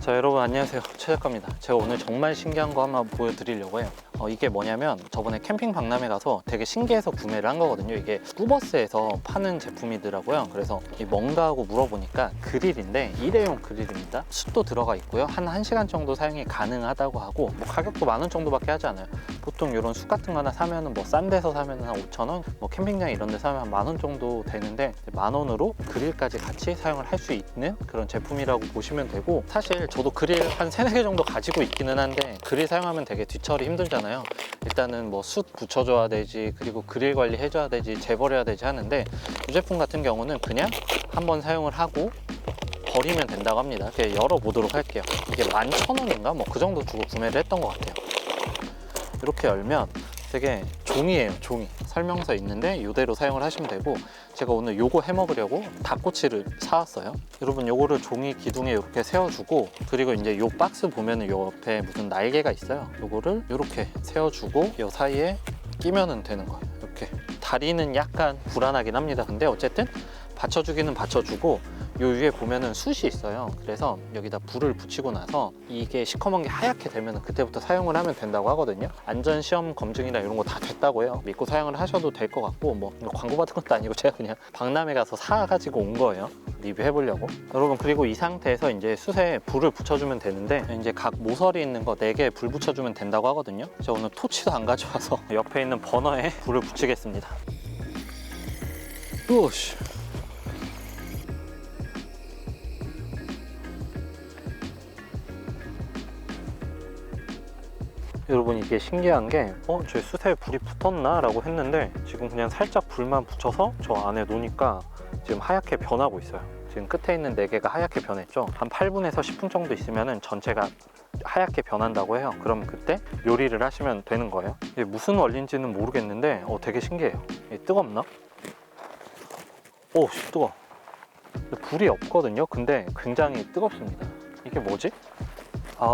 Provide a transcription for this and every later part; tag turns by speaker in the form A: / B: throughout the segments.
A: 자, 여러분 안녕하세요, 최 작가입니다. 제가 오늘 정말 신기한 거 한번 보여드리려고 해요. 이게 뭐냐면 저번에 캠핑 박람회 가서 되게 신기해서 구매를 한 거거든요. 이게 꾸버스에서 파는 제품이더라고요. 그래서 이게 뭔가 하고 물어보니까 그릴인데 일회용 그릴입니다. 숯도 들어가 있고요. 한 1시간 정도 사용이 가능하다고 하고, 뭐 가격도 10,000원 정도밖에 하지 않아요. 보통 이런 숯 같은 거 하나 사면은 뭐 싼 데서 사면은 한 5,000원, 뭐 캠핑장 이런 데 사면 한 10,000원 정도 되는데 10,000원으로 그릴까지 같이 사용을 할 수 있는 그런 제품이라고 보시면 되고, 사실 저도 그릴 한 3, 4개 정도 가지고 있기는 한데 그릴 사용하면 되게 뒤처리 힘들잖아요. 일단은 뭐 숯 붙여줘야 되지, 그리고 그릴 관리 해줘야 되지, 재버려야 되지 하는데, 이 제품 같은 경우는 그냥 한번 사용을 하고 버리면 된다고 합니다. 이렇게 열어보도록 할게요. 이게 11,000원인가? 뭐 그 정도 주고 구매를 했던 것 같아요. 이렇게 열면 되게 종이에요. 종이 설명서 있는데 이대로 사용을 하시면 되고, 제가 오늘 요거 해 먹으려고 닭꼬치를 사왔어요. 여러분, 요거를 종이 기둥에 이렇게 세워주고, 그리고 이제 요 박스 보면은 요 옆에 무슨 날개가 있어요. 요거를 이렇게 세워주고 요 사이에 끼면은 되는 거예요. 이렇게 다리는 약간 불안하긴 합니다. 근데 어쨌든 받쳐주기는 받쳐주고, 요 위에 보면은 숯이 있어요. 그래서 여기다 불을 붙이고 나서 이게 시커먼 게 하얗게 되면 그때부터 사용을 하면 된다고 하거든요. 안전시험 검증이나 이런 거 다 됐다고 해요. 믿고 사용을 하셔도 될 것 같고, 뭐 광고 받은 것도 아니고 제가 그냥 박람회 가서 사가지고 온 거예요. 리뷰해보려고. 여러분, 그리고 이 상태에서 이제 숯에 불을 붙여주면 되는데, 이제 각 모서리 있는 거 4개에 불 붙여주면 된다고 하거든요. 제가 오늘 토치도 안 가져와서 옆에 있는 버너에 불을 붙이겠습니다. 오씨. 여러분, 이게 신기한 게 저 숯에 불이 붙었나? 라고 했는데 지금 그냥 살짝 불만 붙여서 저 안에 놓으니까 지금 하얗게 변하고 있어요. 지금 끝에 있는 4개가 하얗게 변했죠. 한 8분에서 10분 정도 있으면 전체가 하얗게 변한다고 해요. 그럼 그때 요리를 하시면 되는 거예요. 이게 무슨 원리인지는 모르겠는데 되게 신기해요. 이게 뜨겁나? 오, 뜨거워. 불이 없거든요. 근데 굉장히 뜨겁습니다. 이게 뭐지?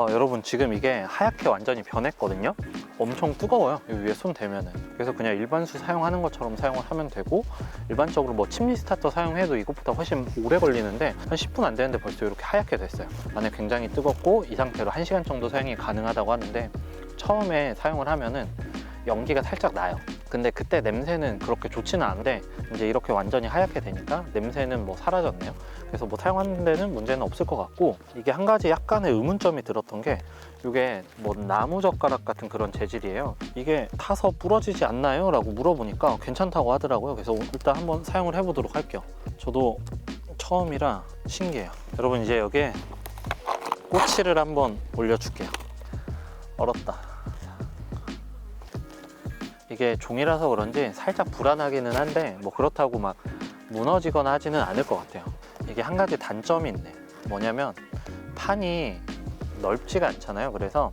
A: 여러분, 지금 이게 하얗게 완전히 변했거든요. 엄청 뜨거워요. 여기 위에 손 대면은. 그래서 그냥 일반 숯 사용하는 것처럼 사용을 하면 되고, 일반적으로 뭐 침리 스타터 사용해도 이것보다 훨씬 오래 걸리는데 한 10분 안 되는데 벌써 이렇게 하얗게 됐어요. 안에 굉장히 뜨겁고, 이 상태로 1시간 정도 사용이 가능하다고 하는데, 처음에 사용을 하면은 연기가 살짝 나요. 근데 그때 냄새는 그렇게 좋지는 않은데 이제 이렇게 완전히 하얗게 되니까 냄새는 뭐 사라졌네요. 그래서 뭐 사용하는 데는 문제는 없을 것 같고, 이게 한 가지 약간의 의문점이 들었던 게, 이게 뭐 나무젓가락 같은 그런 재질이에요. 이게 타서 부러지지 않나요? 라고 물어보니까 괜찮다고 하더라고요. 그래서 일단 한번 사용을 해보도록 할게요. 저도 처음이라 신기해요. 여러분, 이제 여기에 꼬치를 한번 올려줄게요. 얼었다. 이게 종이라서 그런지 살짝 불안하기는 한데, 뭐 그렇다고 막 무너지거나 하지는 않을 것 같아요. 이게 한 가지 단점이 있네. 뭐냐면 판이 넓지가 않잖아요. 그래서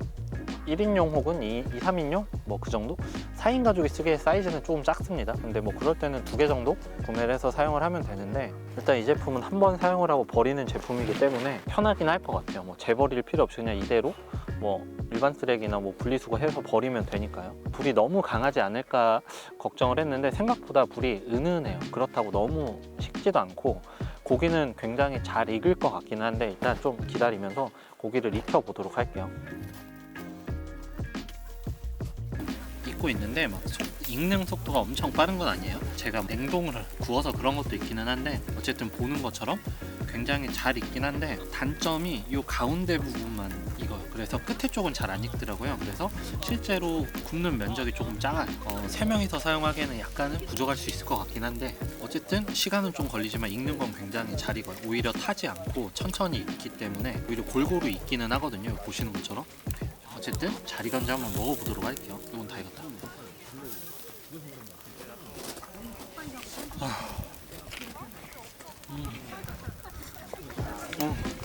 A: 1인용 혹은 2, 3인용? 뭐 그 정도? 4인 가족이 쓰기에 사이즈는 조금 작습니다. 근데 뭐 그럴 때는 2개 정도 구매를 해서 사용을 하면 되는데, 일단 이 제품은 한 번 사용을 하고 버리는 제품이기 때문에 편하긴 할 것 같아요. 뭐 재버릴 필요 없이 그냥 이대로 뭐 일반 쓰레기나 뭐 분리수거 해서 버리면 되니까요. 불이 너무 강하지 않을까 걱정을 했는데 생각보다 불이 은은해요. 그렇다고 너무 식지도 않고, 고기는 굉장히 잘 익을 것 같긴 한데 일단 좀 기다리면서 고기를 익혀 보도록 할게요. 익고 있는데 막 익는 속도가 엄청 빠른 건 아니에요. 제가 냉동을 구워서 그런 것도 있기는 한데, 어쨌든 보는 것처럼 굉장히 잘 익긴 한데, 단점이 이 가운데 부분만 익어요. 그래서 끝에 쪽은 잘 안 익더라고요. 그래서 실제로 굽는 면적이 조금 작아요. 3명이서 사용하기에는 약간은 부족할 수 있을 것 같긴 한데, 어쨌든 시간은 좀 걸리지만 익는 건 굉장히 잘 익어요. 오히려 타지 않고 천천히 익기 때문에 오히려 골고루 익기는 하거든요. 보시는 것처럼. 어쨌든 잘 익었는지 한번 먹어보도록 할게요. 이건 다 익었다.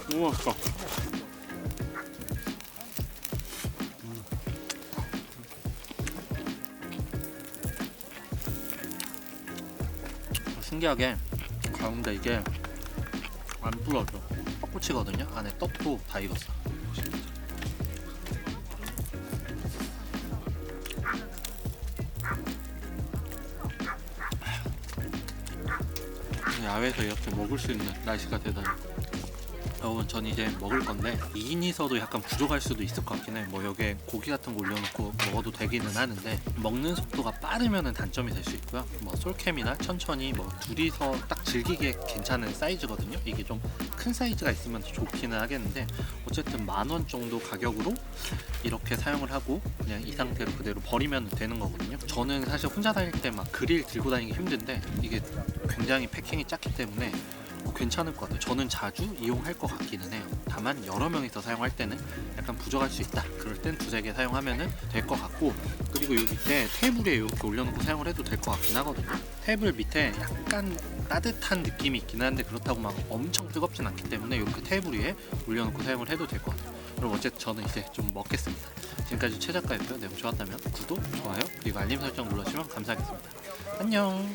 A: 너무 맛있어. 신기하게 가운데 이게 안 부러져. 떡꼬치거든요. 안에 떡도 다 익었어. 야외에서 이렇게 먹을 수 있는 날씨가 대단히 여러분 전 이제 먹을 건데 2인이서도 약간 부족할 수도 있을 것 같긴 해. 뭐 여기에 고기 같은 거 올려놓고 먹어도 되기는 하는데 먹는 속도가 빠르면은 단점이 될 수 있고요. 뭐 솔캠이나 천천히 뭐 둘이서 딱 즐기기에 괜찮은 사이즈거든요. 이게 좀 큰 사이즈가 있으면 더 좋기는 하겠는데 어쨌든 10,000원 정도 가격으로 이렇게 사용을 하고 그냥 이 상태로 그대로 버리면 되는 거거든요. 저는 사실 혼자 다닐 때 막 그릴 들고 다니기 힘든데 이게 굉장히 패킹이 작기 때문에 괜찮을 것 같아요. 저는 자주 이용할 것 같기는 해요. 다만 여러 명이서 사용할 때는 약간 부족할 수 있다. 그럴 땐 두세 개 사용하면 될 것 같고, 그리고 이 밑에 테이블에 이렇게 올려놓고 사용을 해도 될 것 같긴 하거든요. 테이블 밑에 약간 따뜻한 느낌이 있긴 한데 그렇다고 막 엄청 뜨겁진 않기 때문에 이렇게 테이블 위에 올려놓고 사용을 해도 될 것 같아요. 그럼 어쨌든 저는 이제 좀 먹겠습니다. 지금까지 최작가였고요. 내용 좋았다면 구독, 좋아요, 그리고 알림 설정 눌러주시면 감사하겠습니다. 안녕.